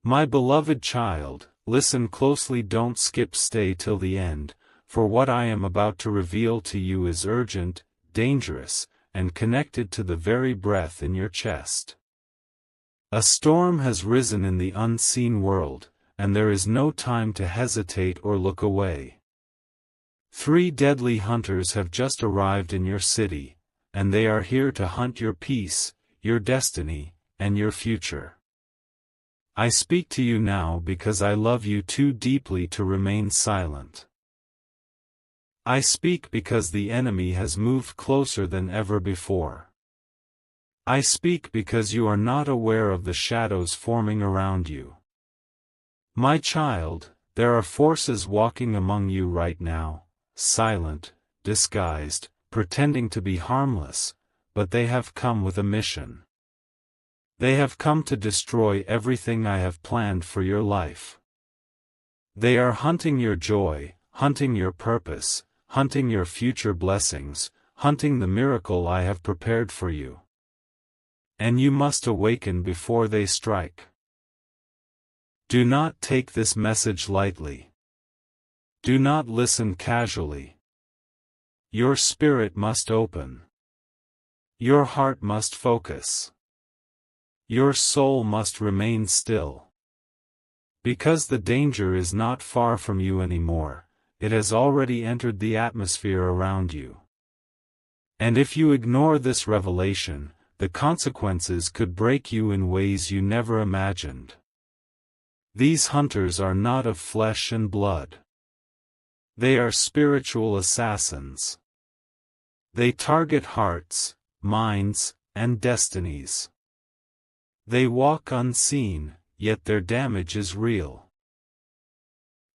My beloved child, listen closely, don't skip, stay till the end, for what I am about to reveal to you is urgent, dangerous, and connected to the very breath in your chest. A storm has risen in the unseen world, and there is no time to hesitate or look away. 3 deadly hunters have just arrived in your city, and they are here to hunt your peace, your destiny, and your future. I speak to you now because I love you too deeply to remain silent. I speak because the enemy has moved closer than ever before. I speak because you are not aware of the shadows forming around you. My child, there are forces walking among you right now, silent, disguised, pretending to be harmless, but they have come with a mission. They have come to destroy everything I have planned for your life. They are hunting your joy, hunting your purpose, hunting your future blessings, hunting the miracle I have prepared for you. And you must awaken before they strike. Do not take this message lightly. Do not listen casually. Your spirit must open. Your heart must focus. Your soul must remain still. Because the danger is not far from you anymore, it has already entered the atmosphere around you. And if you ignore this revelation, the consequences could break you in ways you never imagined. These hunters are not of flesh and blood. They are spiritual assassins. They target hearts, minds, and destinies. They walk unseen, yet their damage is real.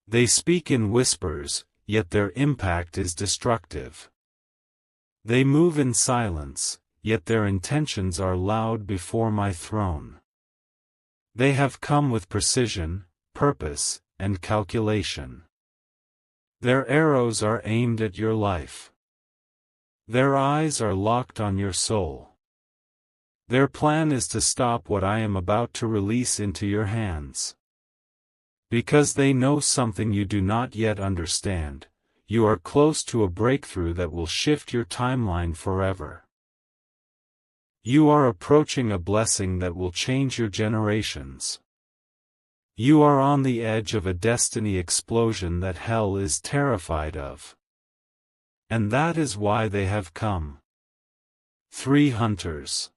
They speak in whispers, yet their impact is destructive. They move in silence, yet their intentions are loud before my throne. They have come with precision, purpose, and calculation. Their arrows are aimed at your life. Their eyes are locked on your soul. Their plan is to stop what I am about to release into your hands. Because they know something you do not yet understand, you are close to a breakthrough that will shift your timeline forever. You are approaching a blessing that will change your generations. You are on the edge of a destiny explosion that hell is terrified of. And that is why they have come. 3 hunters.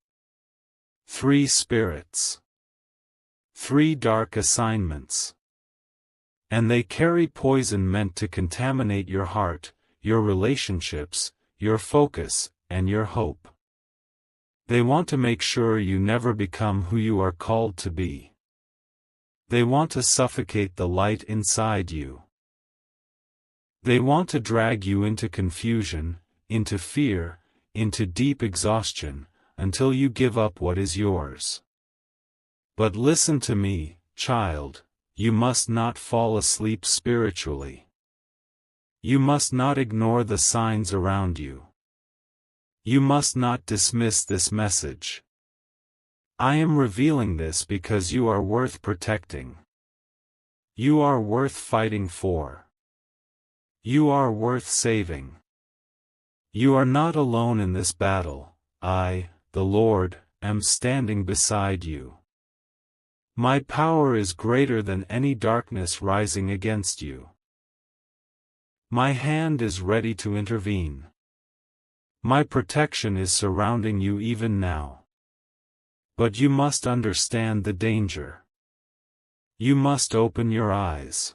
3 spirits. 3 dark assignments. And they carry poison meant to contaminate your heart, your relationships, your focus, and your hope. They want to make sure you never become who you are called to be. They want to suffocate the light inside you. They want to drag you into confusion, into fear, into deep exhaustion, until you give up what is yours. But listen to me, child, you must not fall asleep spiritually. You must not ignore the signs around you. You must not dismiss this message. I am revealing this because you are worth protecting. You are worth fighting for. You are worth saving. You are not alone in this battle. I, the Lord, am standing beside you. My power is greater than any darkness rising against you. My hand is ready to intervene. My protection is surrounding you even now. But you must understand the danger. You must open your eyes.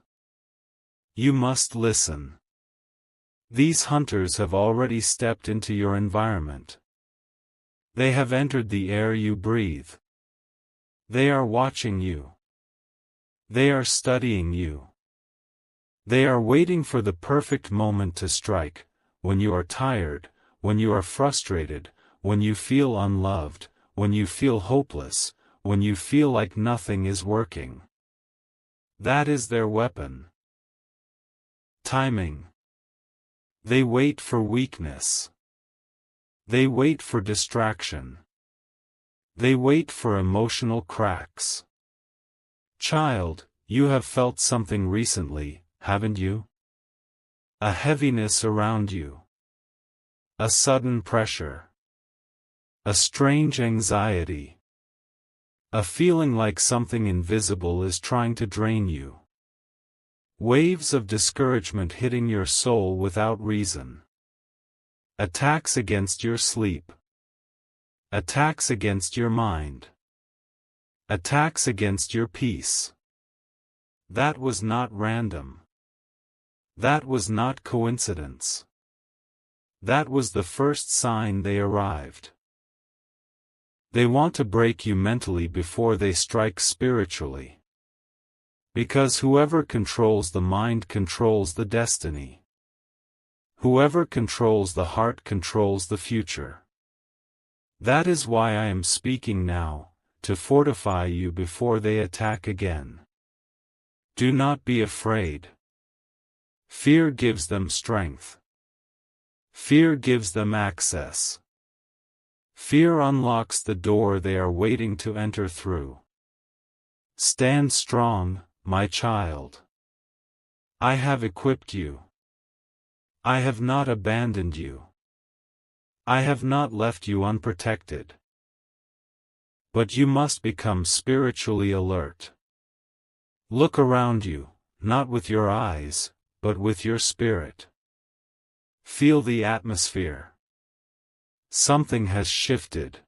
You must listen. These hunters have already stepped into your environment. They have entered the air you breathe. They are watching you. They are studying you. They are waiting for the perfect moment to strike, when you are tired, when you are frustrated, when you feel unloved, when you feel hopeless, when you feel like nothing is working. That is their weapon. Timing. They wait for weakness. They wait for distraction. They wait for emotional cracks. Child, you have felt something recently, haven't you? A heaviness around you. A sudden pressure. A strange anxiety. A feeling like something invisible is trying to drain you. Waves of discouragement hitting your soul without reason. Attacks against your sleep. Attacks against your mind. Attacks against your peace. That was not random. That was not coincidence. That was the first sign they arrived. They want to break you mentally before they strike spiritually. Because whoever controls the mind controls the destiny. Whoever controls the heart controls the future. That is why I am speaking now, to fortify you before they attack again. Do not be afraid. Fear gives them strength. Fear gives them access. Fear unlocks the door they are waiting to enter through. Stand strong, my child. I have equipped you. I have not abandoned you. I have not left you unprotected. But you must become spiritually alert. Look around you, not with your eyes, but with your spirit. Feel the atmosphere. Something has shifted.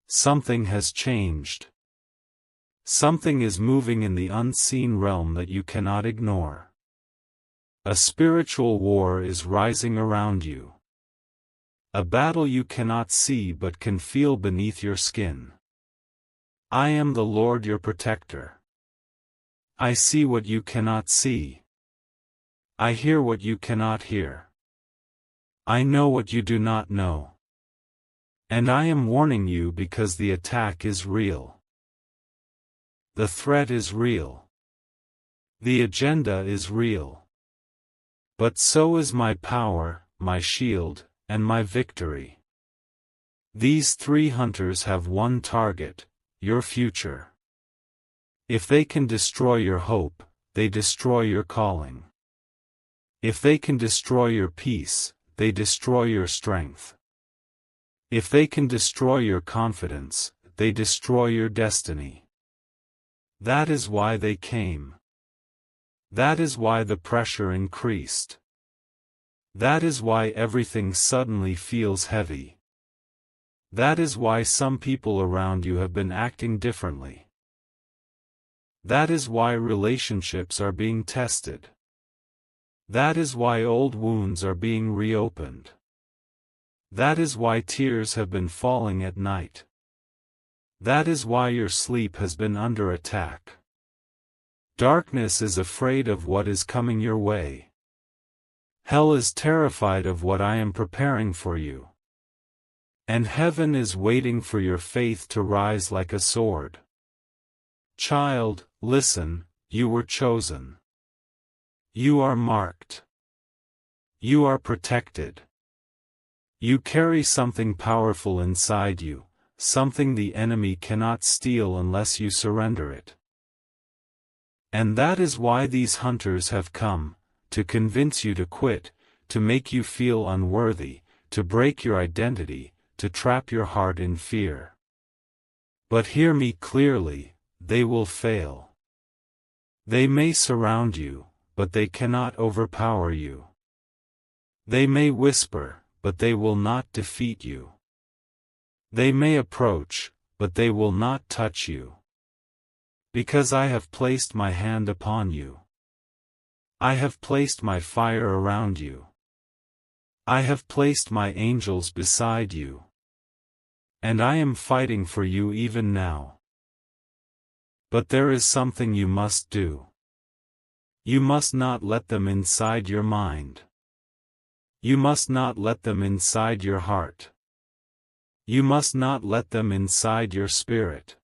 Something has changed. Something is moving in the unseen realm that you cannot ignore. A spiritual war is rising around you. A battle you cannot see but can feel beneath your skin. I am the Lord your protector. I see what you cannot see. I hear what you cannot hear. I know what you do not know. And I am warning you because the attack is real. The threat is real. The agenda is real. But so is my power, my shield, and my victory. These three hunters have one target, your future. If they can destroy your hope, they destroy your calling. If they can destroy your peace, they destroy your strength. If they can destroy your confidence, they destroy your destiny. That is why they came. That is why the pressure increased. That is why everything suddenly feels heavy. That is why some people around you have been acting differently. That is why relationships are being tested. That is why old wounds are being reopened. That is why tears have been falling at night. That is why your sleep has been under attack. Darkness is afraid of what is coming your way. Hell is terrified of what I am preparing for you. And heaven is waiting for your faith to rise like a sword. Child, listen, you were chosen. You are marked. You are protected. You carry something powerful inside you, something the enemy cannot steal unless you surrender it. And that is why these hunters have come, to convince you to quit, to make you feel unworthy, to break your identity, to trap your heart in fear. But hear me clearly, they will fail. They may surround you, but they cannot overpower you. They may whisper, but they will not defeat you. They may approach, but they will not touch you. Because I have placed my hand upon you. I have placed my fire around you. I have placed my angels beside you. And I am fighting for you even now. But there is something you must do. You must not let them inside your mind. You must not let them inside your heart. You must not let them inside your spirit.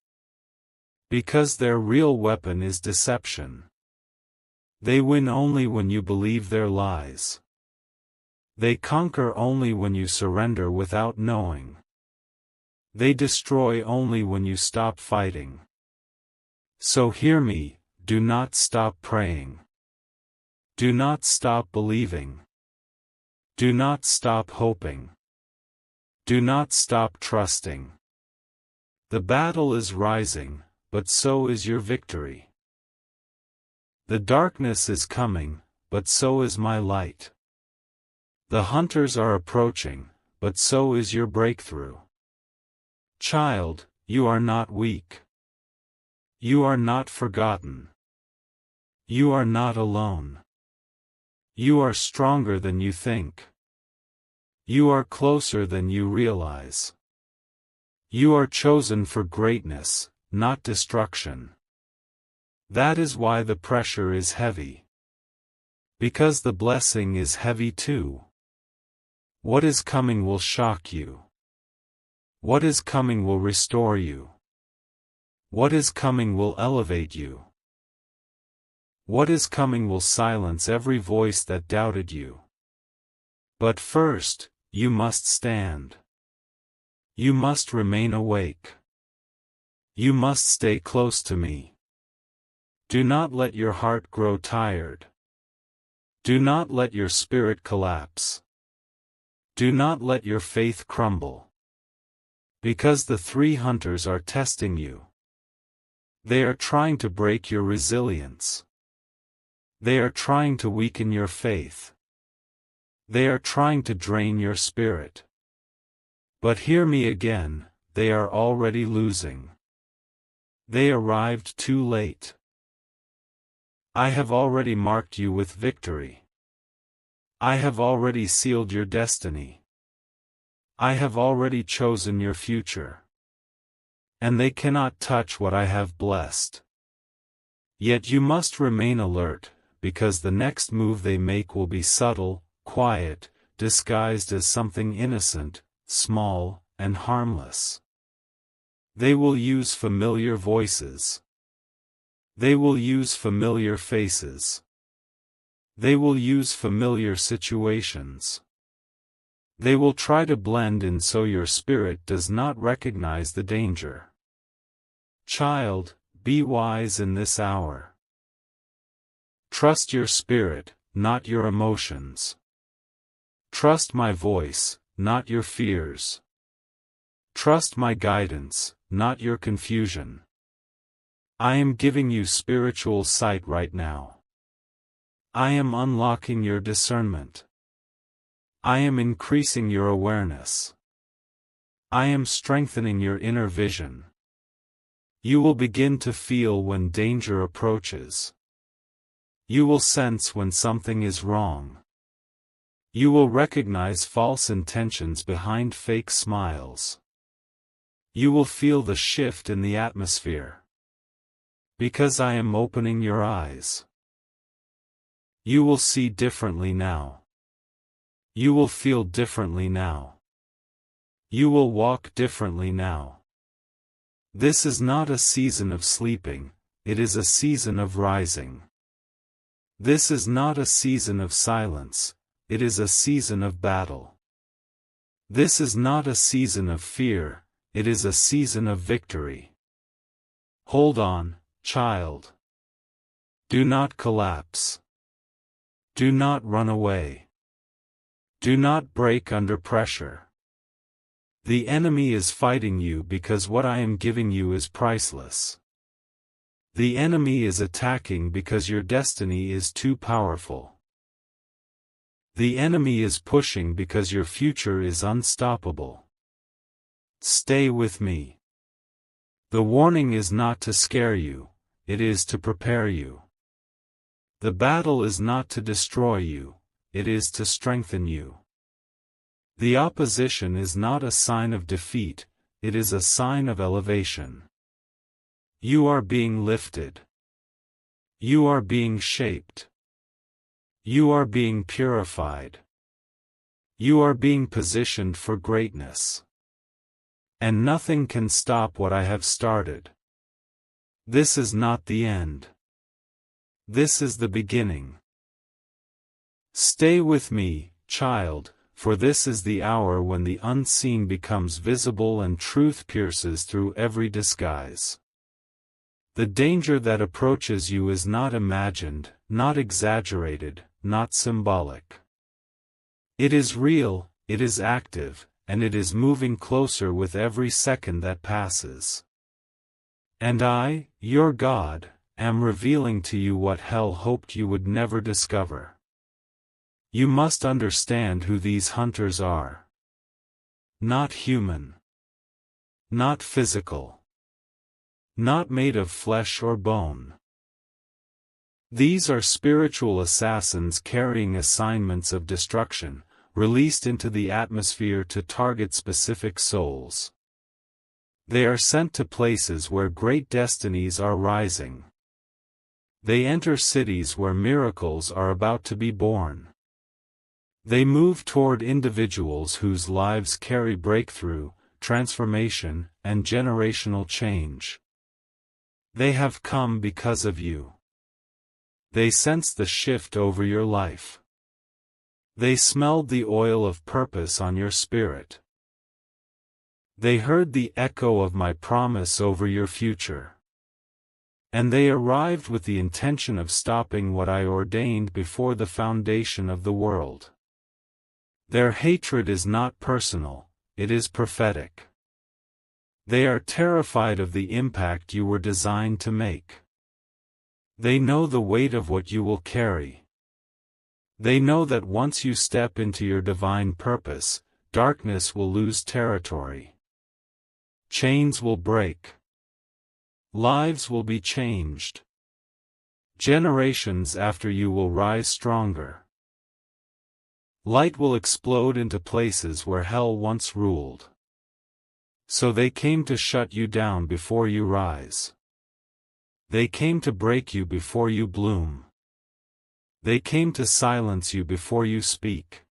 Because their real weapon is deception. They win only when you believe their lies. They conquer only when you surrender without knowing. They destroy only when you stop fighting. So hear me, do not stop praying. Do not stop believing. Do not stop hoping. Do not stop trusting. The battle is rising, but so is your victory. The darkness is coming, but so is my light. The hunters are approaching, but so is your breakthrough. Child, you are not weak. You are not forgotten. You are not alone. You are stronger than you think. You are closer than you realize. You are chosen for greatness, not destruction. That is why the pressure is heavy. Because the blessing is heavy too. What is coming will shock you. What is coming will restore you. What is coming will elevate you. What is coming will silence every voice that doubted you. But first, you must stand. You must remain awake. You must stay close to me. Do not let your heart grow tired. Do not let your spirit collapse. Do not let your faith crumble. Because the three hunters are testing you. They are trying to break your resilience. They are trying to weaken your faith. They are trying to drain your spirit. But hear me again, they are already losing. They arrived too late. I have already marked you with victory. I have already sealed your destiny. I have already chosen your future. And they cannot touch what I have blessed. Yet you must remain alert, because the next move they make will be subtle, quiet, disguised as something innocent, small, and harmless. They will use familiar voices. They will use familiar faces. They will use familiar situations. They will try to blend in so your spirit does not recognize the danger. Child, be wise in this hour. Trust your spirit, not your emotions. Trust my voice, not your fears. Trust my guidance, not your confusion. I am giving you spiritual sight right now. I am unlocking your discernment. I am increasing your awareness. I am strengthening your inner vision. You will begin to feel when danger approaches. You will sense when something is wrong. You will recognize false intentions behind fake smiles. You will feel the shift in the atmosphere. Because I am opening your eyes. You will see differently now. You will feel differently now. You will walk differently now. This is not a season of sleeping, it is a season of rising. This is not a season of silence, it is a season of battle. This is not a season of fear, it is a season of victory. Hold on, child. Do not collapse. Do not run away. Do not break under pressure. The enemy is fighting you because what I am giving you is priceless. The enemy is attacking because your destiny is too powerful. The enemy is pushing because your future is unstoppable. Stay with me. The warning is not to scare you, it is to prepare you. The battle is not to destroy you, it is to strengthen you. The opposition is not a sign of defeat, it is a sign of elevation. You are being lifted. You are being shaped. You are being purified. You are being positioned for greatness. And nothing can stop what I have started. This is not the end. This is the beginning. Stay with me, child, for this is the hour when the unseen becomes visible and truth pierces through every disguise. The danger that approaches you is not imagined, not exaggerated, not symbolic. It is real, it is active, and it is moving closer with every second that passes. And I, your God, am revealing to you what hell hoped you would never discover. You must understand who these hunters are. Not human. Not physical. Not made of flesh or bone. These are spiritual assassins carrying assignments of destruction, released into the atmosphere to target specific souls. They are sent to places where great destinies are rising. They enter cities where miracles are about to be born. They move toward individuals whose lives carry breakthrough, transformation, and generational change. They have come because of you. They sense the shift over your life. They smelled the oil of purpose on your spirit. They heard the echo of my promise over your future. And they arrived with the intention of stopping what I ordained before the foundation of the world. Their hatred is not personal, it is prophetic. They are terrified of the impact you were designed to make. They know the weight of what you will carry. They know that once you step into your divine purpose, darkness will lose territory. Chains will break. Lives will be changed. Generations after you will rise stronger. Light will explode into places where hell once ruled. So they came to shut you down before you rise. They came to break you before you bloom. They came to silence you before you speak.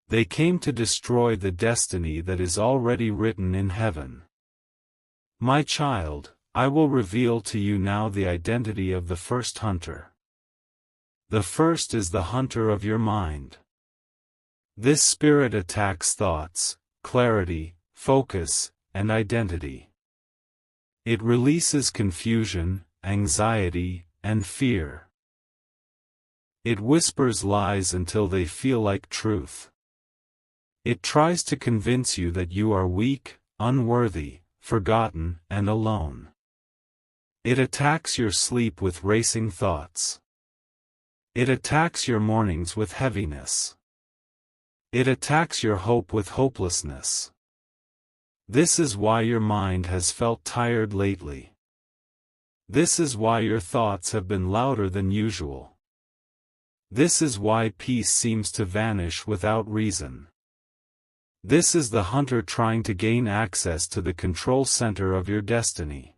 They came to destroy the destiny that is already written in heaven. My child, I will reveal to you now the identity of the first hunter. The first is the hunter of your mind. This spirit attacks thoughts, clarity, focus, and identity. It releases confusion, anxiety, and fear. It whispers lies until they feel like truth. It tries to convince you that you are weak, unworthy, forgotten, and alone. It attacks your sleep with racing thoughts. It attacks your mornings with heaviness. It attacks your hope with hopelessness. This is why your mind has felt tired lately. This is why your thoughts have been louder than usual. This is why peace seems to vanish without reason. This is the hunter trying to gain access to the control center of your destiny.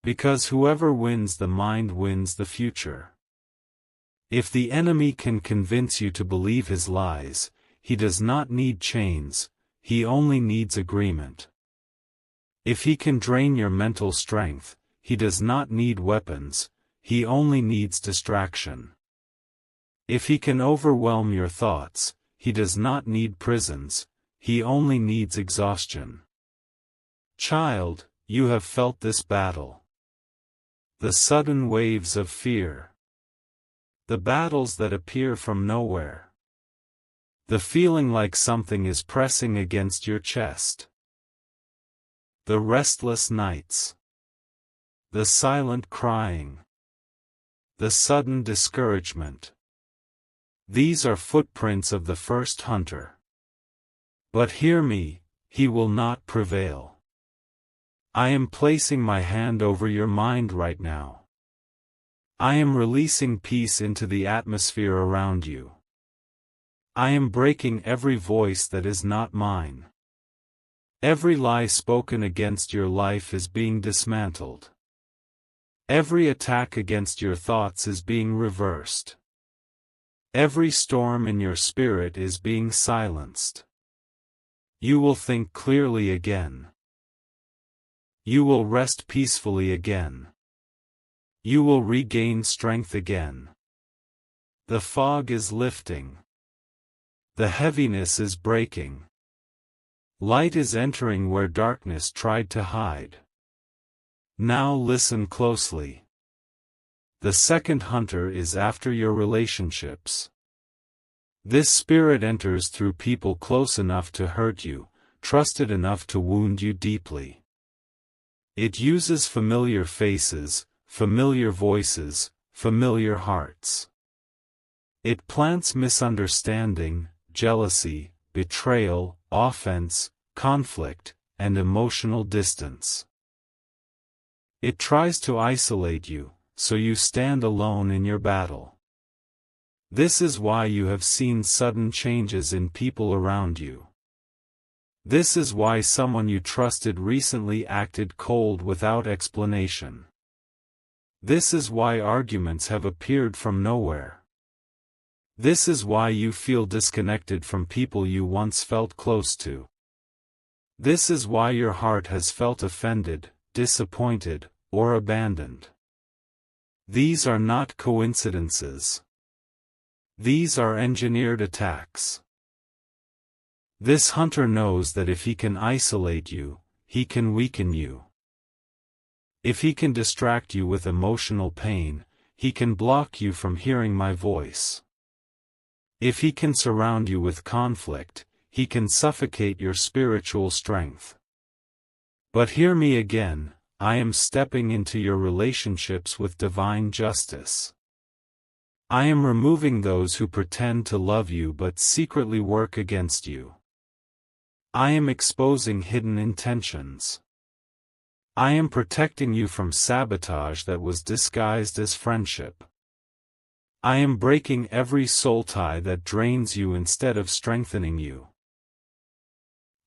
Because whoever wins the mind wins the future. If the enemy can convince you to believe his lies, he does not need chains, he only needs agreement. If he can drain your mental strength, he does not need weapons, he only needs distraction. If he can overwhelm your thoughts, he does not need prisons, he only needs exhaustion. Child, you have felt this battle. The sudden waves of fear. The battles that appear from nowhere. The feeling like something is pressing against your chest. The restless nights. The silent crying. The sudden discouragement. These are footprints of the first hunter. But hear me, he will not prevail. I am placing my hand over your mind right now. I am releasing peace into the atmosphere around you. I am breaking every voice that is not mine. Every lie spoken against your life is being dismantled. Every attack against your thoughts is being reversed. Every storm in your spirit is being silenced. You will think clearly again. You will rest peacefully again. You will regain strength again. The fog is lifting. The heaviness is breaking. Light is entering where darkness tried to hide. Now listen closely. The second hunter is after your relationships. This spirit enters through people close enough to hurt you, trusted enough to wound you deeply. It uses familiar faces, familiar voices, familiar hearts. It plants misunderstanding, jealousy, betrayal, offense, conflict, and emotional distance. It tries to isolate you, so you stand alone in your battle. This is why you have seen sudden changes in people around you. This is why someone you trusted recently acted cold without explanation. This is why arguments have appeared from nowhere. This is why you feel disconnected from people you once felt close to. This is why your heart has felt offended, disappointed, or abandoned. These are not coincidences. These are engineered attacks. This hunter knows that if he can isolate you, he can weaken you. If he can distract you with emotional pain, he can block you from hearing my voice. If he can surround you with conflict, he can suffocate your spiritual strength. But hear me again, I am stepping into your relationships with divine justice. I am removing those who pretend to love you but secretly work against you. I am exposing hidden intentions. I am protecting you from sabotage that was disguised as friendship. I am breaking every soul tie that drains you instead of strengthening you.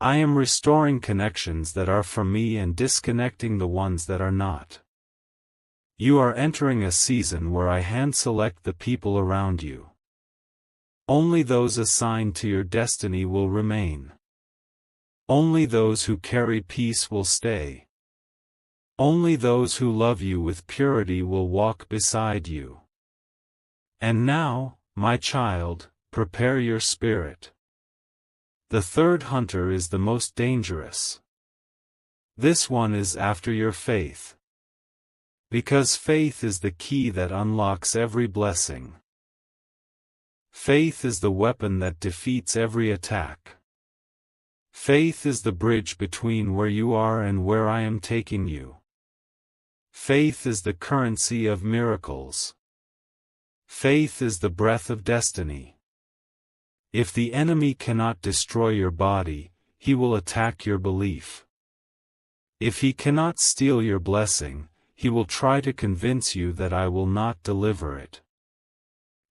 I am restoring connections that are from me and disconnecting the ones that are not. You are entering a season where I hand-select the people around you. Only those assigned to your destiny will remain. Only those who carry peace will stay. Only those who love you with purity will walk beside you. And now, my child, prepare your spirit. The third hunter is the most dangerous. This one is after your faith. Because faith is the key that unlocks every blessing. Faith is the weapon that defeats every attack. Faith is the bridge between where you are and where I am taking you. Faith is the currency of miracles. Faith is the breath of destiny. If the enemy cannot destroy your body, he will attack your belief. If he cannot steal your blessing, he will try to convince you that I will not deliver it.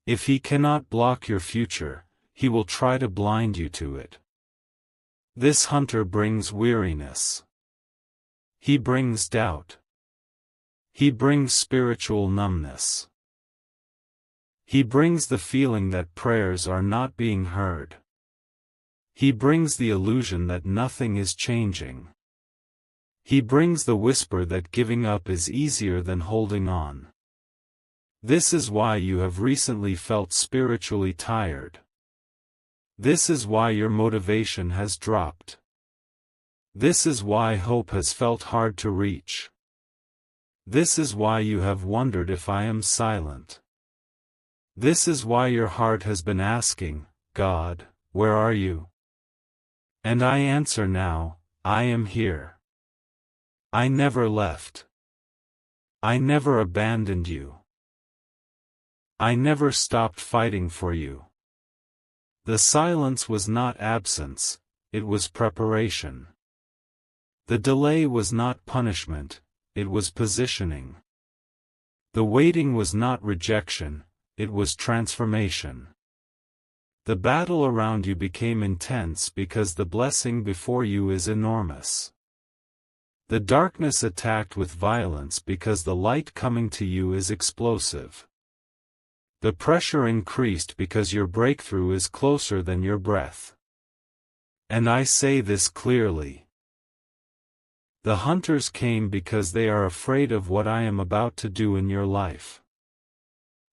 If he cannot block your future, he will try to blind you to it. This hunter brings weariness. He brings doubt. He brings spiritual numbness. He brings the feeling that prayers are not being heard. He brings the illusion that nothing is changing. He brings the whisper that giving up is easier than holding on. This is why you have recently felt spiritually tired. This is why your motivation has dropped. This is why hope has felt hard to reach. This is why you have wondered if I am silent. This is why your heart has been asking, God, where are you? And I answer now, I am here. I never left. I never abandoned you. I never stopped fighting for you. The silence was not absence, it was preparation. The delay was not punishment, it was positioning. The waiting was not rejection, it was transformation. The battle around you became intense because the blessing before you is enormous. The darkness attacked with violence because the light coming to you is explosive. The pressure increased because your breakthrough is closer than your breath. And I say this clearly. The hunters came because they are afraid of what I am about to do in your life.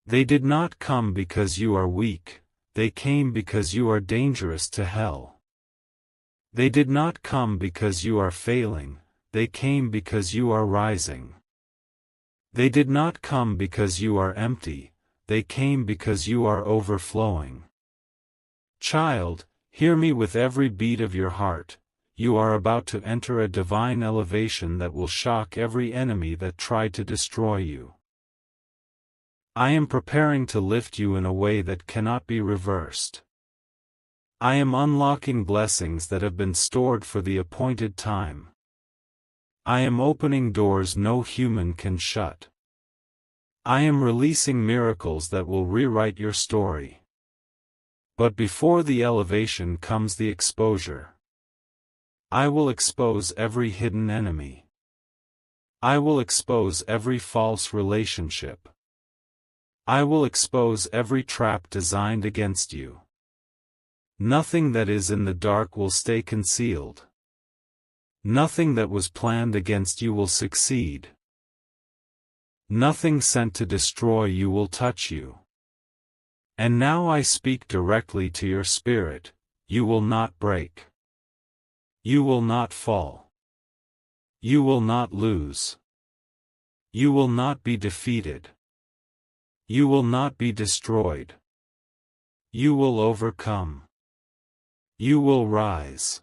They did not come because you are weak, they came because you are dangerous to hell. They did not come because you are failing, they came because you are rising. They did not come because you are empty, they came because you are overflowing. Child, hear me with every beat of your heart. You are about to enter a divine elevation that will shock every enemy that tried to destroy you. I am preparing to lift you in a way that cannot be reversed. I am unlocking blessings that have been stored for the appointed time. I am opening doors no human can shut. I am releasing miracles that will rewrite your story. But before the elevation comes the exposure. I will expose every hidden enemy. I will expose every false relationship. I will expose every trap designed against you. Nothing that is in the dark will stay concealed. Nothing that was planned against you will succeed. Nothing sent to destroy you will touch you. And now I speak directly to your spirit, you will not break. You will not fall. You will not lose. You will not be defeated. You will not be destroyed. You will overcome. You will rise.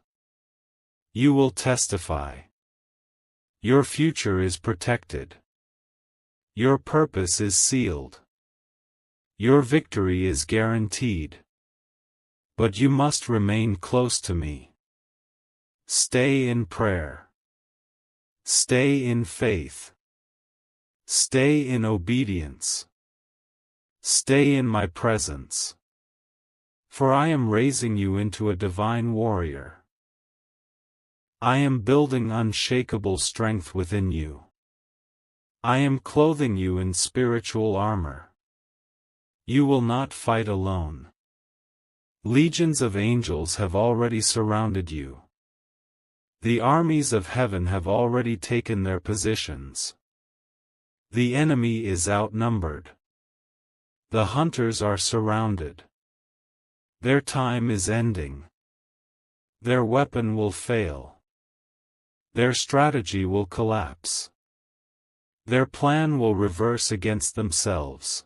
You will testify. Your future is protected. Your purpose is sealed. Your victory is guaranteed. But you must remain close to me. Stay in prayer. Stay in faith. Stay in obedience. Stay in my presence. For I am raising you into a divine warrior. I am building unshakable strength within you. I am clothing you in spiritual armor. You will not fight alone. Legions of angels have already surrounded you. The armies of heaven have already taken their positions. The enemy is outnumbered. The hunters are surrounded. Their time is ending. Their weapon will fail. Their strategy will collapse. Their plan will reverse against themselves.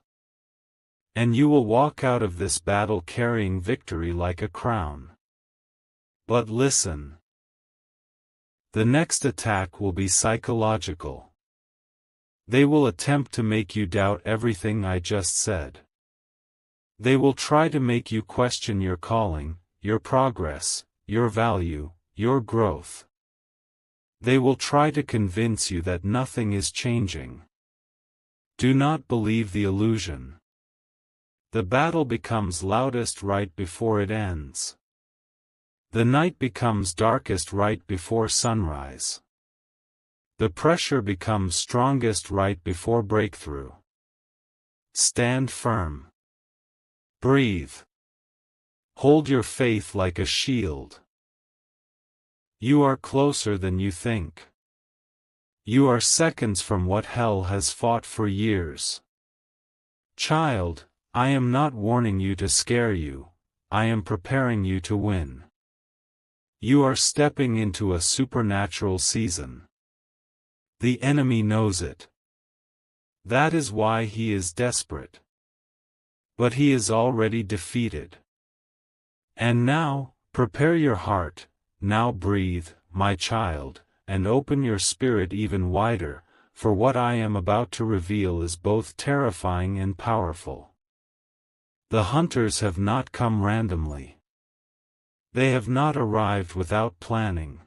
And you will walk out of this battle carrying victory like a crown. But listen. The next attack will be psychological. They will attempt to make you doubt everything I just said. They will try to make you question your calling, your progress, your value, your growth. They will try to convince you that nothing is changing. Do not believe the illusion. The battle becomes loudest right before it ends. The night becomes darkest right before sunrise. The pressure becomes strongest right before breakthrough. Stand firm. Breathe. Hold your faith like a shield. You are closer than you think. You are seconds from what hell has fought for years. Child, I am not warning you to scare you, I am preparing you to win. You are stepping into a supernatural season. The enemy knows it. That is why he is desperate. But he is already defeated. And now, prepare your heart, now breathe, my child, and open your spirit even wider, for what I am about to reveal is both terrifying and powerful. The hunters have not come randomly. They have not arrived without planning.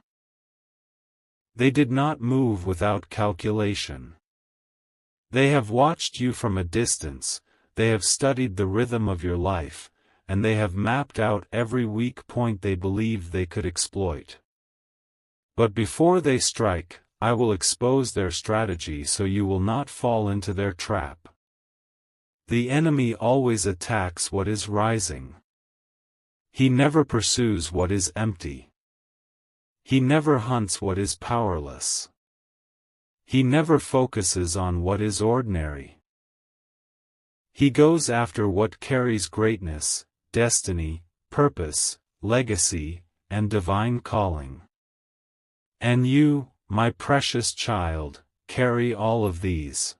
They did not move without calculation. They have watched you from a distance, they have studied the rhythm of your life, and they have mapped out every weak point they believed they could exploit. But before they strike, I will expose their strategy so you will not fall into their trap. The enemy always attacks what is rising. He never pursues what is empty. He never hunts what is powerless. He never focuses on what is ordinary. He goes after what carries greatness, destiny, purpose, legacy, and divine calling. And you, my precious child, carry all of these.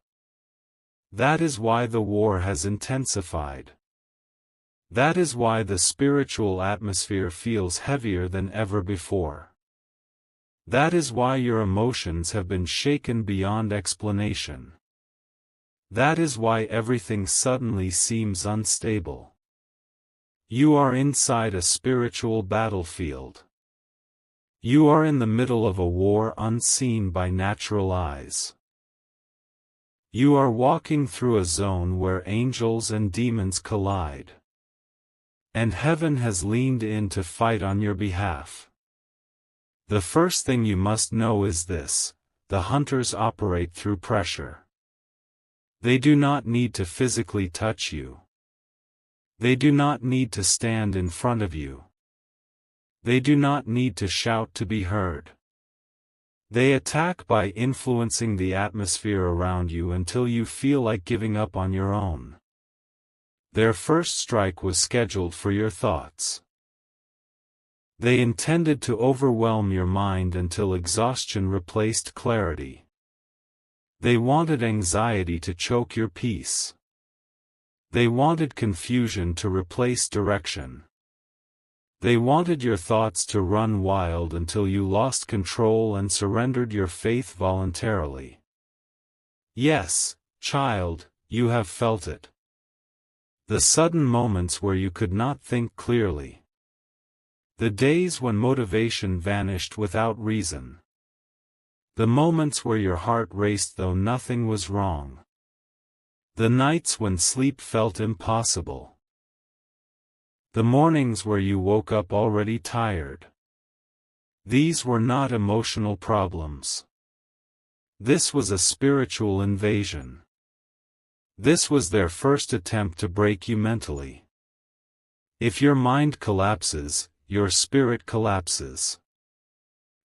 That is why the war has intensified. That is why the spiritual atmosphere feels heavier than ever before. That is why your emotions have been shaken beyond explanation. That is why everything suddenly seems unstable. You are inside a spiritual battlefield. You are in the middle of a war unseen by natural eyes. You are walking through a zone where angels and demons collide. And heaven has leaned in to fight on your behalf. The first thing you must know is this: the hunters operate through pressure. They do not need to physically touch you. They do not need to stand in front of you. They do not need to shout to be heard. They attack by influencing the atmosphere around you until you feel like giving up on your own. Their first strike was scheduled for your thoughts. They intended to overwhelm your mind until exhaustion replaced clarity. They wanted anxiety to choke your peace. They wanted confusion to replace direction. They wanted your thoughts to run wild until you lost control and surrendered your faith voluntarily. Yes, child, you have felt it. The sudden moments where you could not think clearly. The days when motivation vanished without reason. The moments where your heart raced though nothing was wrong. The nights when sleep felt impossible. The mornings where you woke up already tired. These were not emotional problems. This was a spiritual invasion. This was their first attempt to break you mentally. If your mind collapses, your spirit collapses.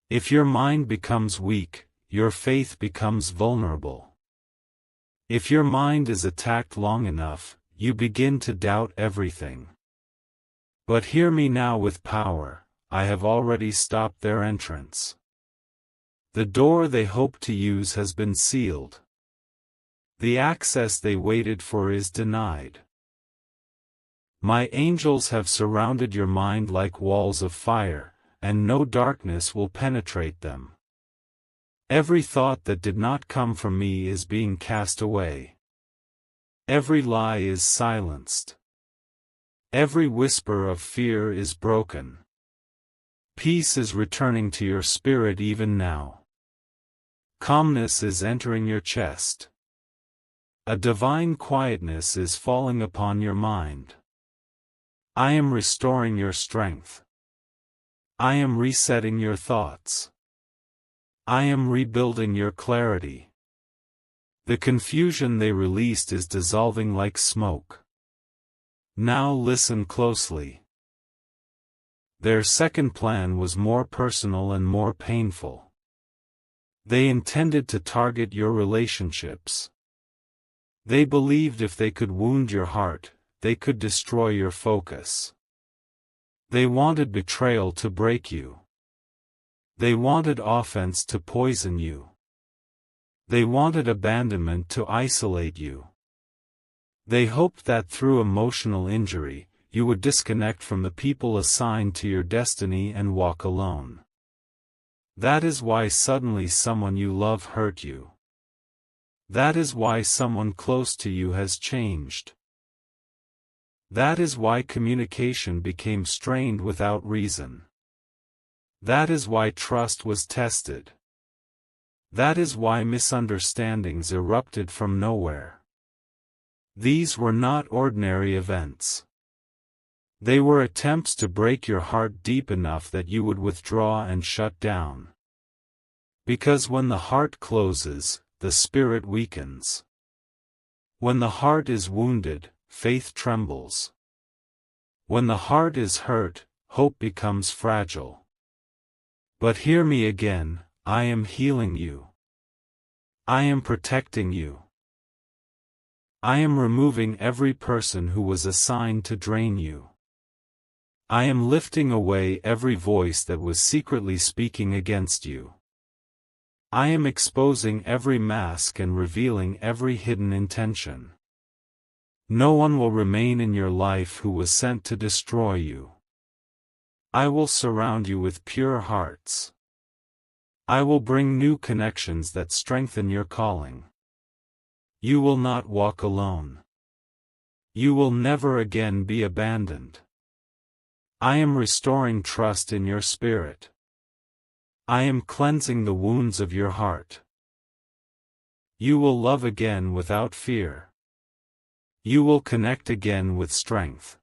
If your mind becomes weak, your faith becomes vulnerable. If your mind is attacked long enough, you begin to doubt everything. But hear me now with power: I have already stopped their entrance. The door they hope to use has been sealed. The access they waited for is denied. My angels have surrounded your mind like walls of fire, and no darkness will penetrate them. Every thought that did not come from me is being cast away. Every lie is silenced. Every whisper of fear is broken. Peace is returning to your spirit even now. Calmness is entering your chest. A divine quietness is falling upon your mind. I am restoring your strength. I am resetting your thoughts. I am rebuilding your clarity. The confusion they released is dissolving like smoke. Now listen closely. Their second plan was more personal and more painful. They intended to target your relationships. They believed if they could wound your heart, they could destroy your focus. They wanted betrayal to break you. They wanted offense to poison you. They wanted abandonment to isolate you. They hoped that through emotional injury, you would disconnect from the people assigned to your destiny and walk alone. That is why suddenly someone you love hurt you. That is why someone close to you has changed. That is why communication became strained without reason. That is why trust was tested. That is why misunderstandings erupted from nowhere. These were not ordinary events. They were attempts to break your heart deep enough that you would withdraw and shut down. Because when the heart closes, the spirit weakens. When the heart is wounded, faith trembles. When the heart is hurt, hope becomes fragile. But hear me again: I am healing you. I am protecting you. I am removing every person who was assigned to drain you. I am lifting away every voice that was secretly speaking against you. I am exposing every mask and revealing every hidden intention. No one will remain in your life who was sent to destroy you. I will surround you with pure hearts. I will bring new connections that strengthen your calling. You will not walk alone. You will never again be abandoned. I am restoring trust in your spirit. I am cleansing the wounds of your heart. You will love again without fear. You will connect again with strength.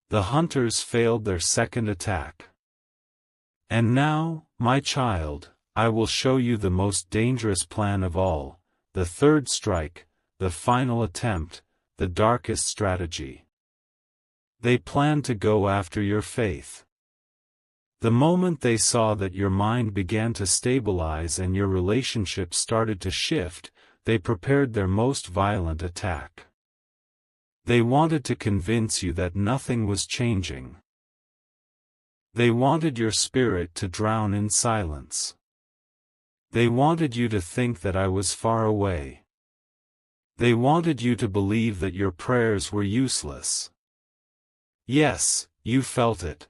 The hunters failed their second attack. And now, my child, I will show you the most dangerous plan of all, the third strike, the final attempt, the darkest strategy. They plan to go after your faith. The moment they saw that your mind began to stabilize and your relationship started to shift, they prepared their most violent attack. They wanted to convince you that nothing was changing. They wanted your spirit to drown in silence. They wanted you to think that I was far away. They wanted you to believe that your prayers were useless. Yes, you felt it.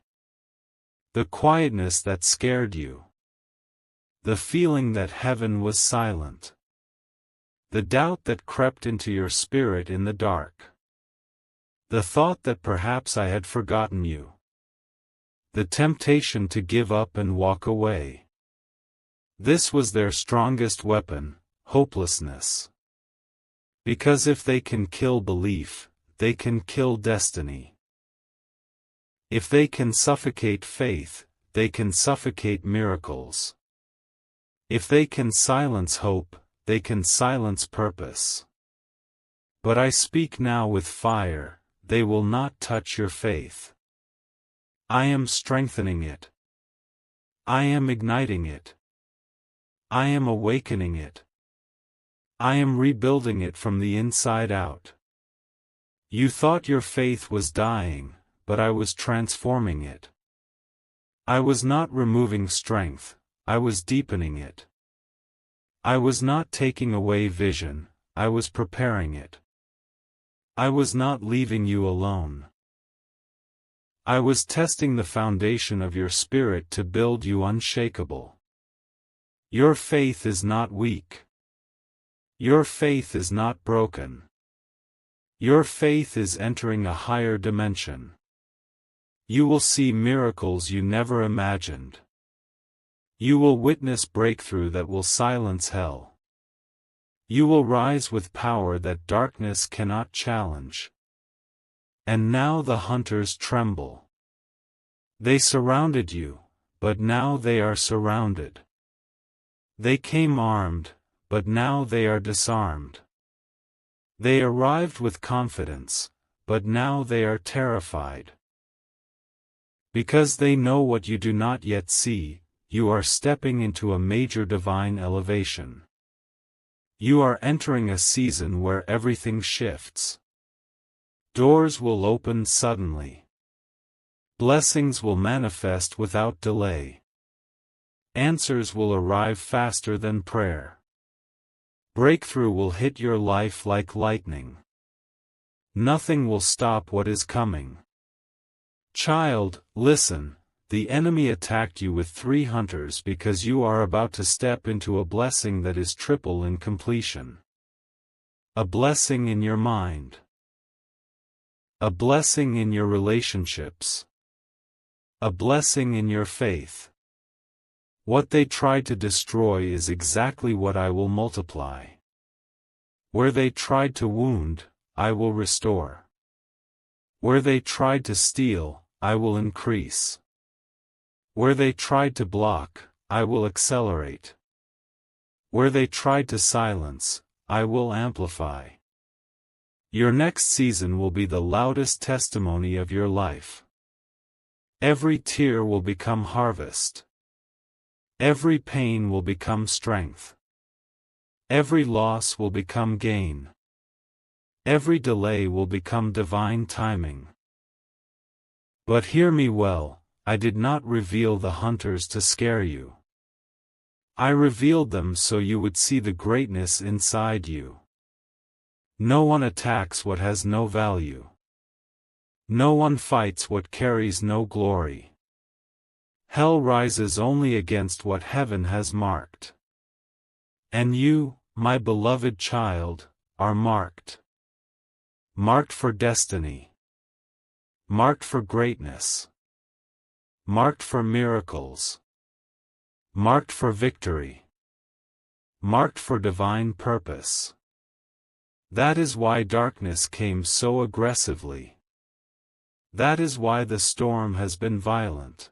The quietness that scared you. The feeling that heaven was silent. The doubt that crept into your spirit in the dark. The thought that perhaps I had forgotten you. The temptation to give up and walk away. This was their strongest weapon, hopelessness. Because if they can kill belief, they can kill destiny. If they can suffocate faith, they can suffocate miracles. If they can silence hope, they can silence purpose. But I speak now with fire, they will not touch your faith. I am strengthening it. I am igniting it. I am awakening it. I am rebuilding it from the inside out. You thought your faith was dying, but I was transforming it. I was not removing strength, I was deepening it. I was not taking away vision, I was preparing it. I was not leaving you alone. I was testing the foundation of your spirit to build you unshakable. Your faith is not weak. Your faith is not broken. Your faith is entering a higher dimension. You will see miracles you never imagined. You will witness breakthrough that will silence hell. You will rise with power that darkness cannot challenge. And now the hunters tremble. They surrounded you, but now they are surrounded. They came armed, but now they are disarmed. They arrived with confidence, but now they are terrified. Because they know what you do not yet see, you are stepping into a major divine elevation. You are entering a season where everything shifts. Doors will open suddenly. Blessings will manifest without delay. Answers will arrive faster than prayer. Breakthrough will hit your life like lightning. Nothing will stop what is coming. Child, listen. The enemy attacked you with 3 hunters because you are about to step into a blessing that is triple in completion. A blessing in your mind. A blessing in your relationships. A blessing in your faith. What they tried to destroy is exactly what I will multiply. Where they tried to wound, I will restore. Where they tried to steal, I will increase. Where they tried to block, I will accelerate. Where they tried to silence, I will amplify. Your next season will be the loudest testimony of your life. Every tear will become harvest. Every pain will become strength. Every loss will become gain. Every delay will become divine timing. But hear me well. I did not reveal the hunters to scare you. I revealed them so you would see the greatness inside you. No one attacks what has no value. No one fights what carries no glory. Hell rises only against what heaven has marked. And you, my beloved child, are marked. Marked for destiny. Marked for greatness. Marked for miracles. Marked for victory. Marked for divine purpose. That is why darkness came so aggressively. That is why the storm has been violent.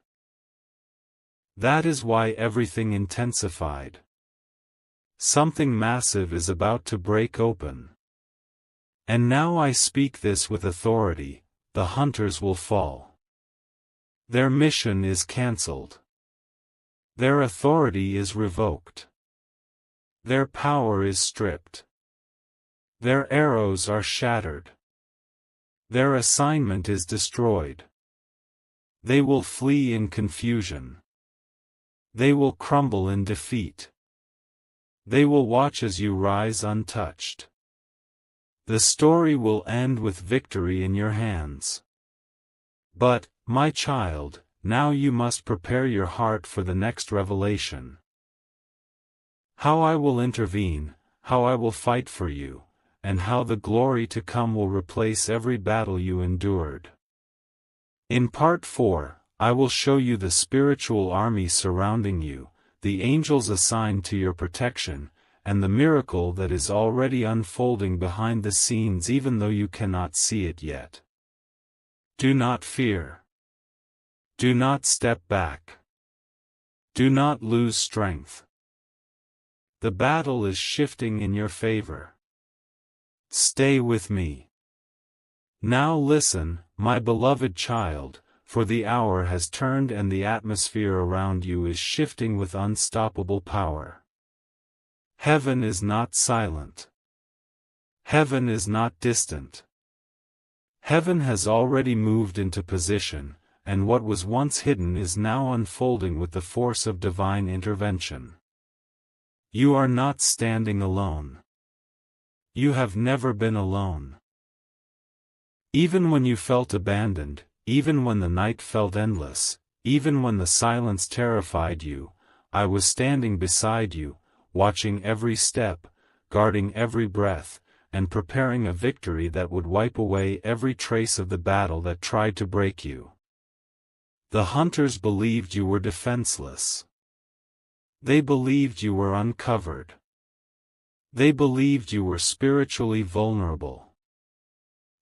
That is why everything intensified. Something massive is about to break open. And now I speak this with authority, the hunters will fall. Their mission is cancelled. Their authority is revoked. Their power is stripped. Their arrows are shattered. Their assignment is destroyed. They will flee in confusion. They will crumble in defeat. They will watch as you rise untouched. The story will end with victory in your hands. But, my child, now you must prepare your heart for the next revelation. How I will intervene, how I will fight for you, and how the glory to come will replace every battle you endured. In Part 4, I will show you the spiritual army surrounding you, the angels assigned to your protection, and the miracle that is already unfolding behind the scenes even though you cannot see it yet. Do not fear. Do not step back. Do not lose strength. The battle is shifting in your favor. Stay with me. Now listen, my beloved child, for the hour has turned and the atmosphere around you is shifting with unstoppable power. Heaven is not silent. Heaven is not distant. Heaven has already moved into position, and what was once hidden is now unfolding with the force of divine intervention. You are not standing alone. You have never been alone. Even when you felt abandoned, even when the night felt endless, even when the silence terrified you, I was standing beside you, watching every step, guarding every breath, and preparing a victory that would wipe away every trace of the battle that tried to break you. The hunters believed you were defenseless. They believed you were uncovered. They believed you were spiritually vulnerable.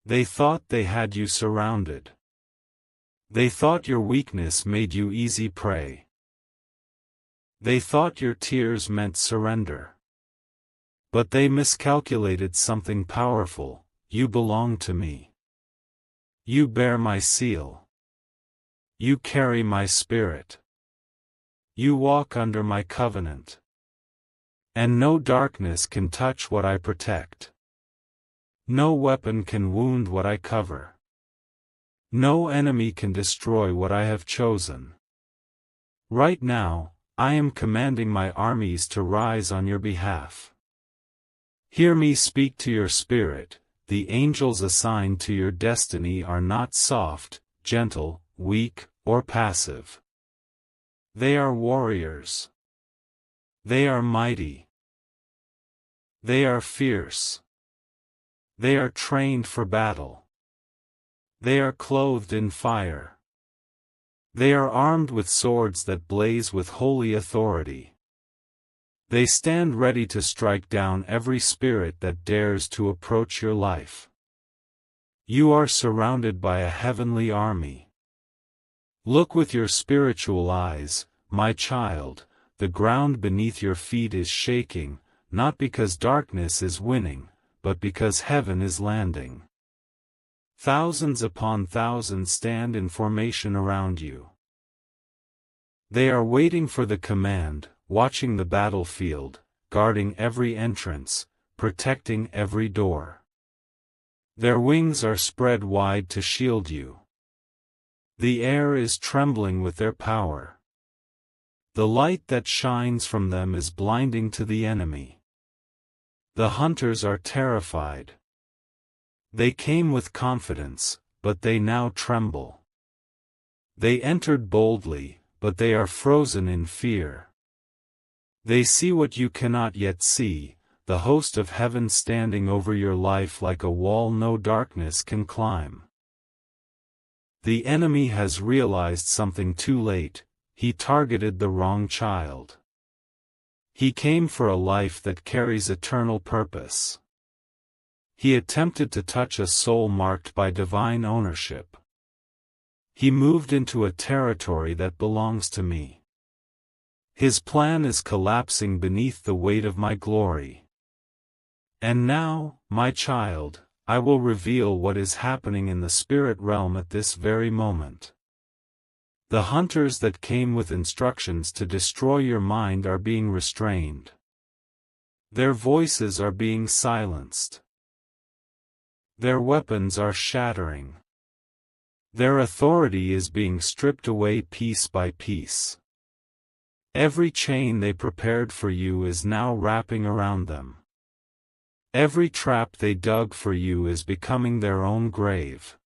They thought they had you surrounded. They thought your weakness made you easy prey. They thought your tears meant surrender. But they miscalculated something powerful. You belong to me. You bear my seal. You carry my spirit. You walk under my covenant. And no darkness can touch what I protect. No weapon can wound what I cover. No enemy can destroy what I have chosen. Right now, I am commanding my armies to rise on your behalf. Hear me speak to your spirit. The angels assigned to your destiny are not soft, gentle, weak, or passive. They are warriors. They are mighty. They are fierce. They are trained for battle. They are clothed in fire. They are armed with swords that blaze with holy authority. They stand ready to strike down every spirit that dares to approach your life. You are surrounded by a heavenly army. Look with your spiritual eyes, my child. The ground beneath your feet is shaking, not because darkness is winning, but because heaven is landing. Thousands upon thousands stand in formation around you. They are waiting for the command, watching the battlefield, guarding every entrance, protecting every door. Their wings are spread wide to shield you. The air is trembling with their power. The light that shines from them is blinding to the enemy. The hunters are terrified. They came with confidence, but they now tremble. They entered boldly, but they are frozen in fear. They see what you cannot yet see, the host of heaven standing over your life like a wall no darkness can climb. The enemy has realized something too late. He targeted the wrong child. He came for a life that carries eternal purpose. He attempted to touch a soul marked by divine ownership. He moved into a territory that belongs to me. His plan is collapsing beneath the weight of my glory. And now, my child, I will reveal what is happening in the spirit realm at this very moment. The hunters that came with instructions to destroy your mind are being restrained. Their voices are being silenced. Their weapons are shattering. Their authority is being stripped away piece by piece. Every chain they prepared for you is now wrapping around them. Every trap they dug for you is becoming their own grave.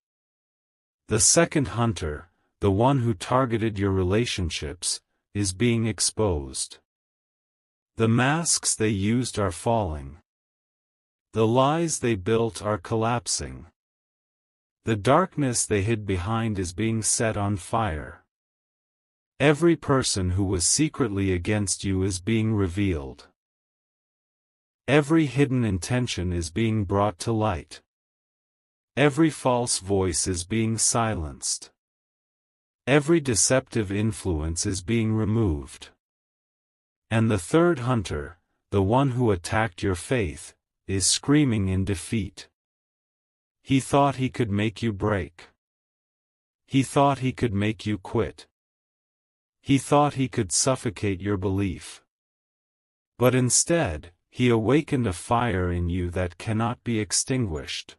The second hunter, the one who targeted your relationships, is being exposed. The masks they used are falling. The lies they built are collapsing. The darkness they hid behind is being set on fire. Every person who was secretly against you is being revealed. Every hidden intention is being brought to light. Every false voice is being silenced. Every deceptive influence is being removed. And the third hunter, the one who attacked your faith, is screaming in defeat. He thought he could make you break. He thought he could make you quit. He thought he could suffocate your belief. But instead, he awakened a fire in you that cannot be extinguished.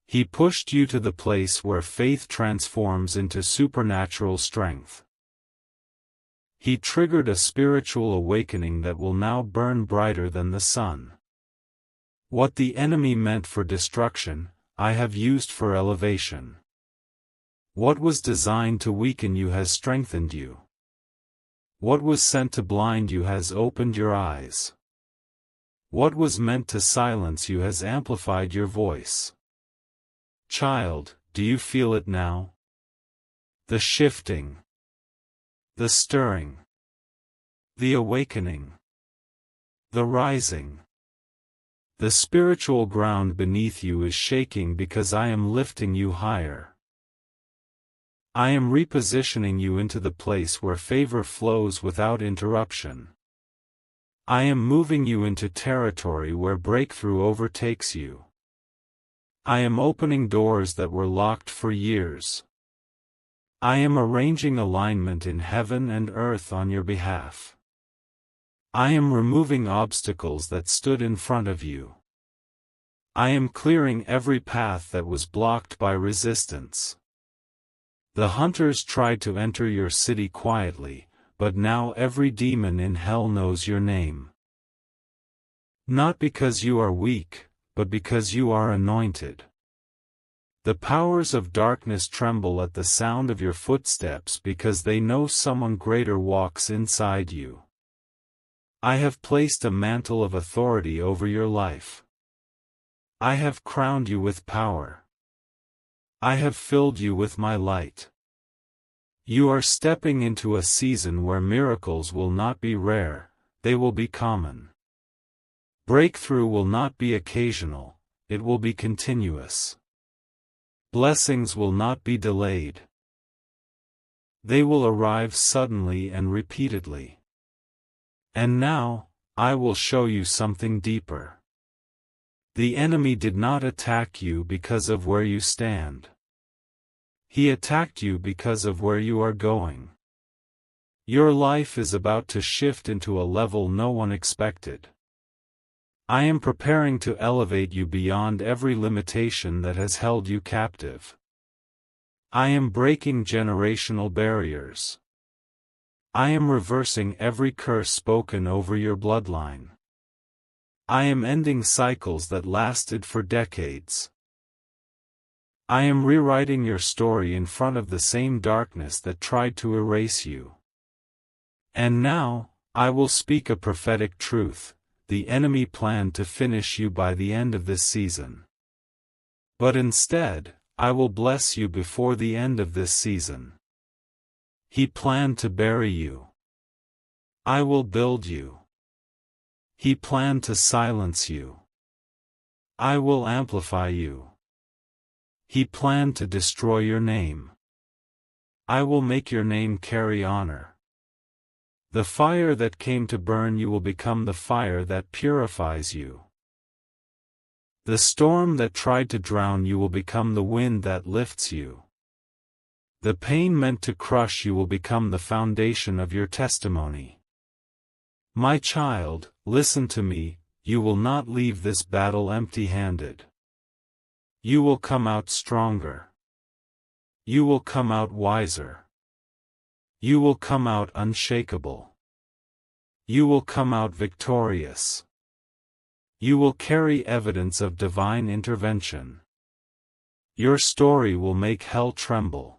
He pushed you to the place where faith transforms into supernatural strength. He triggered a spiritual awakening that will now burn brighter than the sun. What the enemy meant for destruction, I have used for elevation. What was designed to weaken you has strengthened you. What was sent to blind you has opened your eyes. What was meant to silence you has amplified your voice. Child, do you feel it now? The shifting. The stirring. The awakening. The rising. The spiritual ground beneath you is shaking because I am lifting you higher. I am repositioning you into the place where favor flows without interruption. I am moving you into territory where breakthrough overtakes you. I am opening doors that were locked for years. I am arranging alignment in heaven and earth on your behalf. I am removing obstacles that stood in front of you. I am clearing every path that was blocked by resistance. The hunters tried to enter your city quietly, but now every demon in hell knows your name. Not because you are weak, but because you are anointed. The powers of darkness tremble at the sound of your footsteps because they know someone greater walks inside you. I have placed a mantle of authority over your life. I have crowned you with power. I have filled you with my light. You are stepping into a season where miracles will not be rare, they will be common. Breakthrough will not be occasional, it will be continuous. Blessings will not be delayed. They will arrive suddenly and repeatedly. And now, I will show you something deeper. The enemy did not attack you because of where you stand. He attacked you because of where you are going. Your life is about to shift into a level no one expected. I am preparing to elevate you beyond every limitation that has held you captive. I am breaking generational barriers. I am reversing every curse spoken over your bloodline. I am ending cycles that lasted for decades. I am rewriting your story in front of the same darkness that tried to erase you. And now, I will speak a prophetic truth: the enemy planned to finish you by the end of this season. But instead, I will bless you before the end of this season. He planned to bury you. I will build you. He planned to silence you. I will amplify you. He planned to destroy your name. I will make your name carry honor. The fire that came to burn you will become the fire that purifies you. The storm that tried to drown you will become the wind that lifts you. The pain meant to crush you will become the foundation of your testimony. My child, listen to me, you will not leave this battle empty-handed. You will come out stronger. You will come out wiser. You will come out unshakable. You will come out victorious. You will carry evidence of divine intervention. Your story will make hell tremble.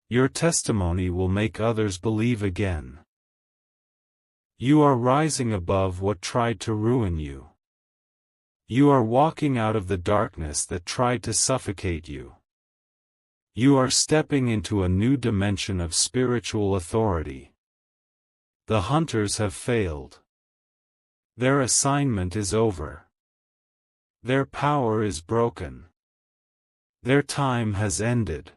Your testimony will make others believe again. You are rising above what tried to ruin you. You are walking out of the darkness that tried to suffocate you. You are stepping into a new dimension of spiritual authority. The hunters have failed. Their assignment is over. Their power is broken. Their time has ended.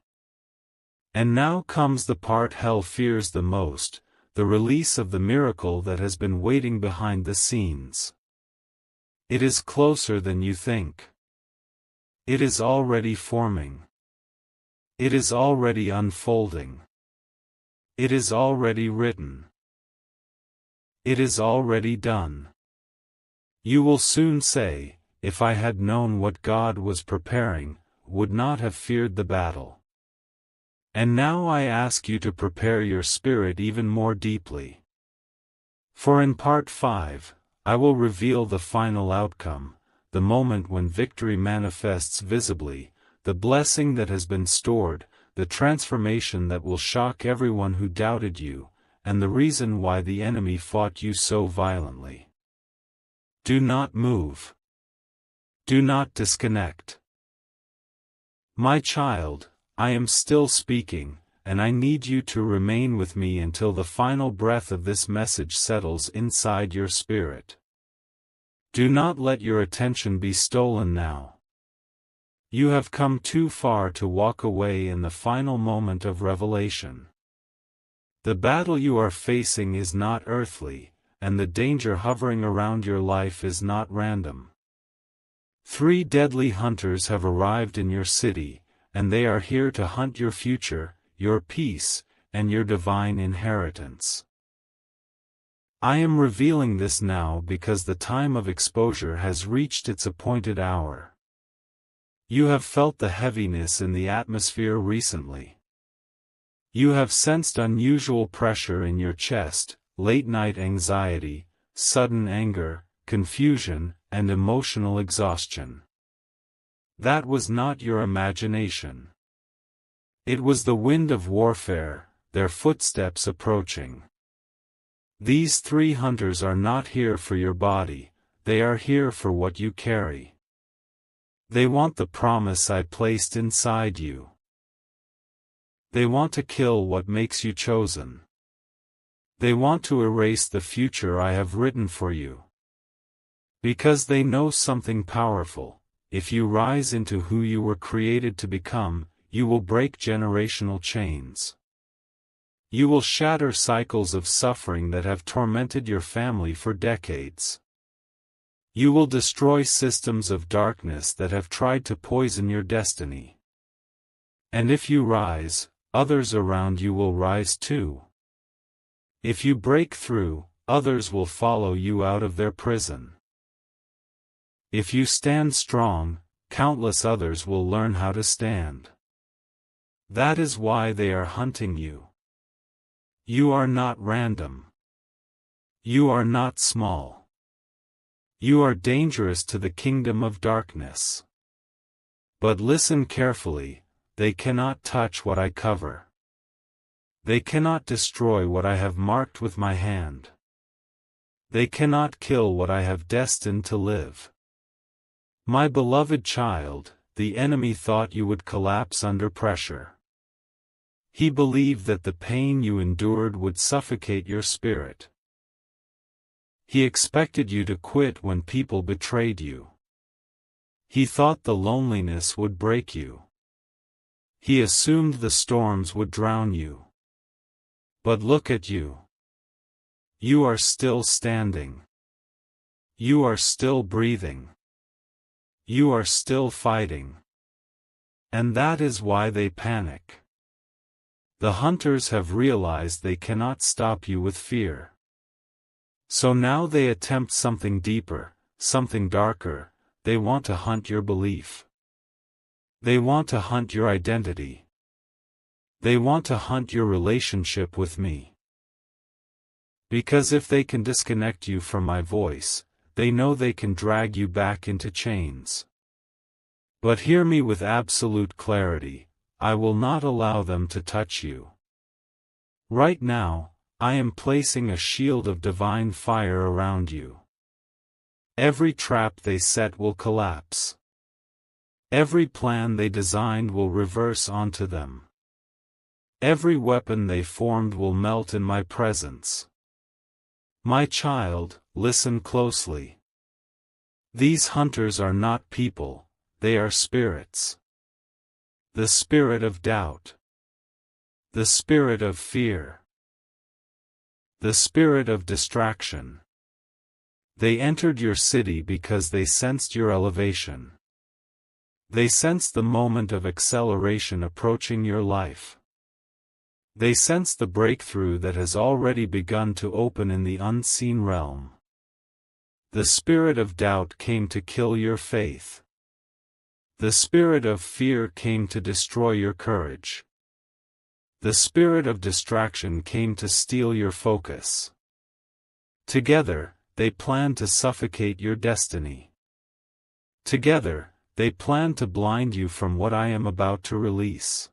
And now comes the part hell fears the most, the release of the miracle that has been waiting behind the scenes. It is closer than you think. It is already forming. It is already unfolding. It is already written. It is already done. You will soon say, if I had known what God was preparing, would not have feared the battle. And now I ask you to prepare your spirit even more deeply. For in part 5, I will reveal the final outcome, the moment when victory manifests visibly, the blessing that has been stored, the transformation that will shock everyone who doubted you, and the reason why the enemy fought you so violently. Do not move. Do not disconnect. My child, I am still speaking, and I need you to remain with me until the final breath of this message settles inside your spirit. Do not let your attention be stolen now. You have come too far to walk away in the final moment of revelation. The battle you are facing is not earthly, and the danger hovering around your life is not random. 3 deadly hunters have arrived in your city, and they are here to hunt your future, your peace, and your divine inheritance. I am revealing this now because the time of exposure has reached its appointed hour. You have felt the heaviness in the atmosphere recently. You have sensed unusual pressure in your chest, late-night anxiety, sudden anger, confusion, and emotional exhaustion. That was not your imagination. It was the wind of warfare, their footsteps approaching. These 3 hunters are not here for your body, they are here for what you carry. They want the promise I placed inside you. They want to kill what makes you chosen. They want to erase the future I have written for you. Because they know something powerful: if you rise into who you were created to become, you will break generational chains. You will shatter cycles of suffering that have tormented your family for decades. You will destroy systems of darkness that have tried to poison your destiny. And if you rise, others around you will rise too. If you break through, others will follow you out of their prison. If you stand strong, countless others will learn how to stand. That is why they are hunting you. You are not random. You are not small. You are dangerous to the kingdom of darkness. But listen carefully, they cannot touch what I cover. They cannot destroy what I have marked with my hand. They cannot kill what I have destined to live. My beloved child, the enemy thought you would collapse under pressure. He believed that the pain you endured would suffocate your spirit. He expected you to quit when people betrayed you. He thought the loneliness would break you. He assumed the storms would drown you. But look at you. You are still standing. You are still breathing. You are still fighting. And that is why they panic. The hunters have realized they cannot stop you with fear. So now they attempt something deeper, something darker. They want to hunt your belief. They want to hunt your identity. They want to hunt your relationship with me. Because if they can disconnect you from my voice, they know they can drag you back into chains. But hear me with absolute clarity, I will not allow them to touch you. Right now, I am placing a shield of divine fire around you. Every trap they set will collapse. Every plan they designed will reverse onto them. Every weapon they formed will melt in my presence. My child, listen closely. These hunters are not people, they are spirits. The spirit of doubt. The spirit of fear. The spirit of distraction. They entered your city because they sensed your elevation. They sensed the moment of acceleration approaching your life. They sensed the breakthrough that has already begun to open in the unseen realm. The spirit of doubt came to kill your faith. The spirit of fear came to destroy your courage. The spirit of distraction came to steal your focus. Together, they plan to suffocate your destiny. Together, they plan to blind you from what I am about to release.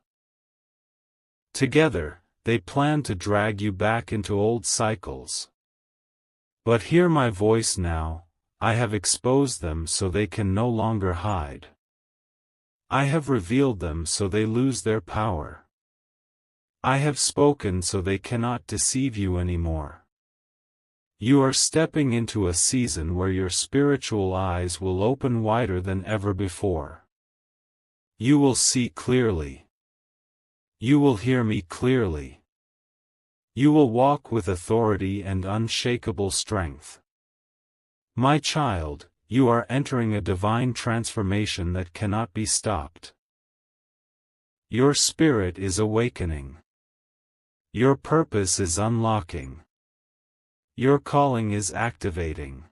Together, they plan to drag you back into old cycles. But hear my voice now, I have exposed them so they can no longer hide. I have revealed them so they lose their power. I have spoken so they cannot deceive you anymore. You are stepping into a season where your spiritual eyes will open wider than ever before. You will see clearly. You will hear me clearly. You will walk with authority and unshakable strength. My child, you are entering a divine transformation that cannot be stopped. Your spirit is awakening. Your purpose is unlocking. Your calling is activating.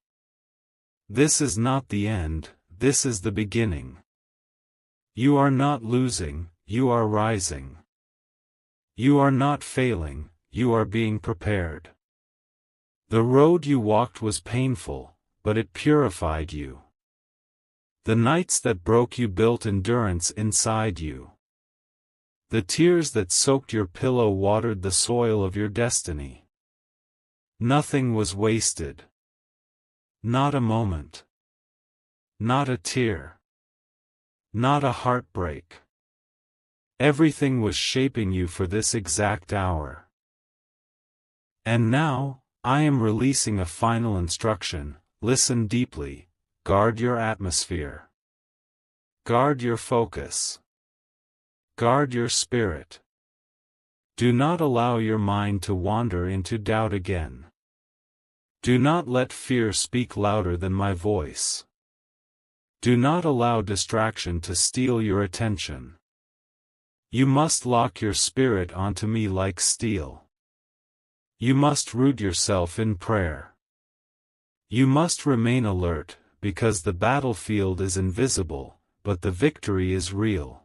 This is not the end, this is the beginning. You are not losing, you are rising. You are not failing, you are being prepared. The road you walked was painful, but it purified you. The nights that broke you built endurance inside you. The tears that soaked your pillow watered the soil of your destiny. Nothing was wasted. Not a moment. Not a tear. Not a heartbreak. Everything was shaping you for this exact hour. And now, I am releasing a final instruction. Listen deeply, guard your atmosphere. Guard your focus. Guard your spirit. Do not allow your mind to wander into doubt again. Do not let fear speak louder than my voice. Do not allow distraction to steal your attention. You must lock your spirit onto me like steel. You must root yourself in prayer. You must remain alert, because the battlefield is invisible, but the victory is real.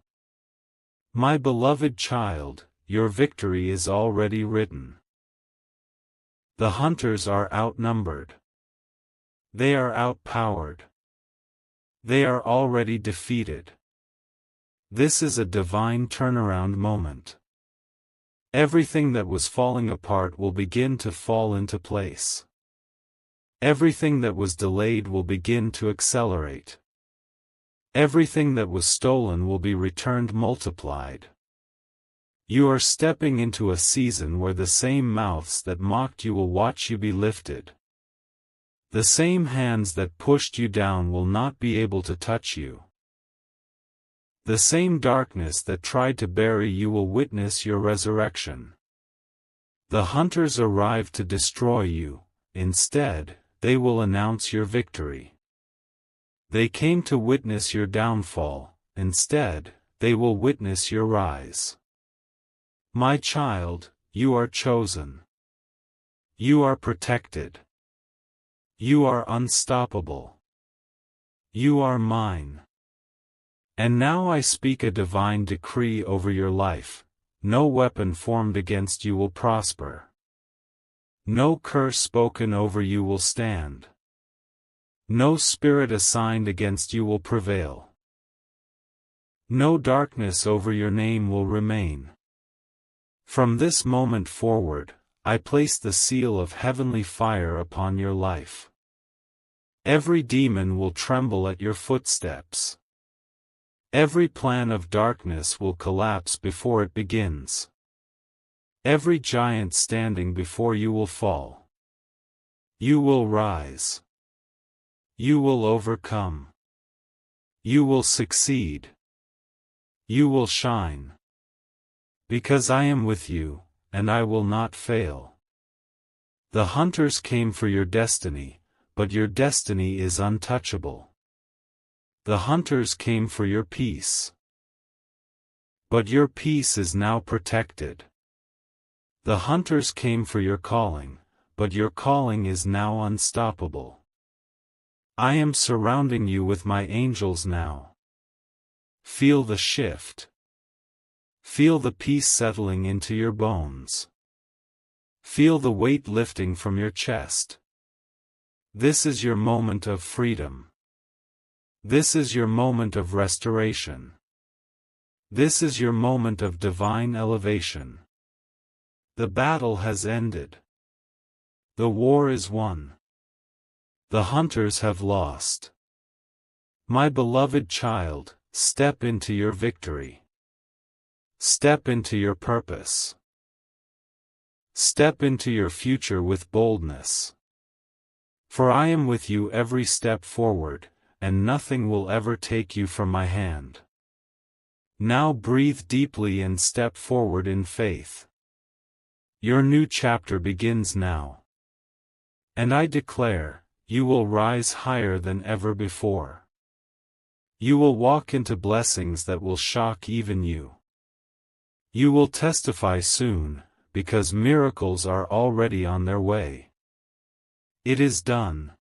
My beloved child, your victory is already written. The hunters are outnumbered. They are outpowered. They are already defeated. This is a divine turnaround moment. Everything that was falling apart will begin to fall into place. Everything that was delayed will begin to accelerate. Everything that was stolen will be returned multiplied. You are stepping into a season where the same mouths that mocked you will watch you be lifted. The same hands that pushed you down will not be able to touch you. The same darkness that tried to bury you will witness your resurrection. The hunters arrived to destroy you; instead, they will announce your victory. They came to witness your downfall; instead, they will witness your rise. My child, you are chosen. You are protected. You are unstoppable. You are mine. And now I speak a divine decree over your life: no weapon formed against you will prosper. No curse spoken over you will stand. No spirit assigned against you will prevail. No darkness over your name will remain. From this moment forward, I place the seal of heavenly fire upon your life. Every demon will tremble at your footsteps. Every plan of darkness will collapse before it begins. Every giant standing before you will fall. You will rise. You will overcome. You will succeed. You will shine. Because I am with you, and I will not fail. The hunters came for your destiny, but your destiny is untouchable. The hunters came for your peace. But your peace is now protected. The hunters came for your calling, but your calling is now unstoppable. I am surrounding you with my angels now. Feel the shift. Feel the peace settling into your bones. Feel the weight lifting from your chest. This is your moment of freedom. This is your moment of restoration. This is your moment of divine elevation. The battle has ended. The war is won. The hunters have lost. My beloved child, step into your victory. Step into your purpose. Step into your future with boldness. For I am with you every step forward, and nothing will ever take you from my hand. Now breathe deeply and step forward in faith. Your new chapter begins now. And I declare, you will rise higher than ever before. You will walk into blessings that will shock even you. You will testify soon, because miracles are already on their way. It is done.